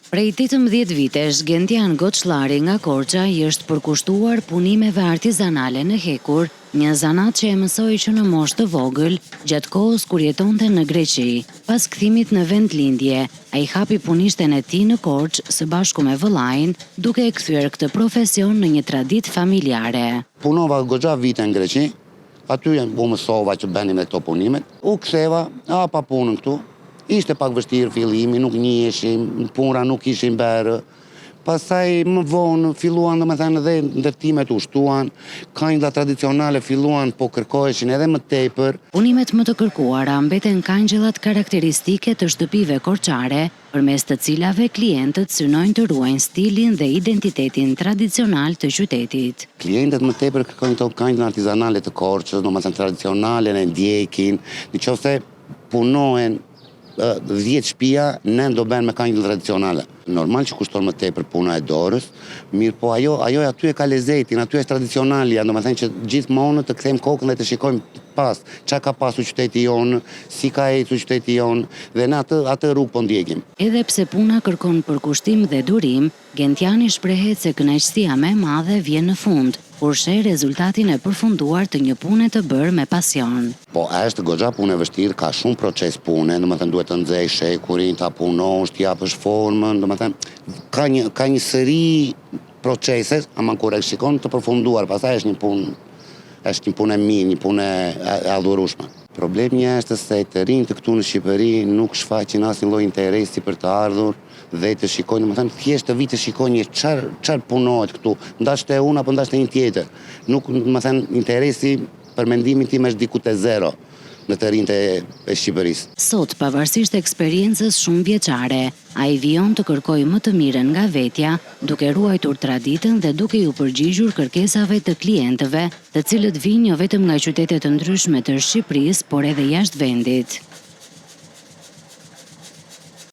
Prej 18 vitesh, Gentian Goçllari nga Korça i është përkushtuar punimeve artizanale në hekur, një zanat që e mësoi që në moshë të vogël, gjatë kohës kur jetonte në Greqi. Pas kthimit në vendlindje, ai hapi punishten e tij në Korçë së bashku me vëllain, duke e kthyer këtë profesion në një traditë familjare. Punova goxha vite në Greqi, aty u mësova që bënim me këto punimet. U ktheva, pa punën këtu. Ishte pak vështirë fillimi, nuk njiheshim, puna nuk ishin bërë. Pastaj më vonë filluan dhe ndërtimet u shtuan, këngëlla tradicionale filluan po kërkoheshin edhe më tepër. Punimet më të kërkuara mbeten këngëllat karakteristike të shtëpive korçare, përmes të cilave klientët synojnë të ruajnë stilin dhe identitetin tradicional të qytetit. Klientët më tepër kërkojnë këto këngëlla artizanale të Korçës, domethënë tradicionale, në ndjekin, nëse punohen 10 shtëpia, ne do bëhen me këngëlla tradicionale. Normal që kushton më tepër puna e dorës, mirë po ajo aty e ka lezetin, aty është tradicionalja, domethënë që gjithmonë të kthejmë kokën dhe të shikojmë pas çka ka pasur qyteti jonë, si ka ecur qyteti jonë dhe në atë rrugë po ndjekim. Edhe pse puna kërkon përkushtim dhe durim, Gentiani shprehet se kënaqësia më e madhe vjen në fund, kur sheh rezultatin e përfunduar të një pune të bërë me pasion. Po, është goxha punë e vështirë, ka shumë proces pune, domethënë duhet të nxjesh shekurin, ta punosh, t'i japësh formën, domethënë ka një seri procese, ama kur e shikon të përfunduar, pastaj është një punë e mirë, një punë e adhurueshme. Problemi është se të rinjtë këtu në Shqipëri nuk shfaqin asnjë lloj interesi për të ardhur dhe të shikojnë, domethënë thjesht të vi të shikojnë çfarë punohet këtu, ndashte unë apo ndashte një tjetër. Nuk, domethënë interesi për mendimin tim është diku te zero në të rinjtë e Shqipërisë. Sot, pavarësisht eksperiencës shumë vjeçare, ai vijon të kërkojë më të mirën nga vetja, duke ruajtur traditën dhe duke ju përgjigjur kërkesave të klientëve, të cilët vijnë jo vetëm nga qytete të ndryshme të Shqipërisë, por edhe jashtë vendit.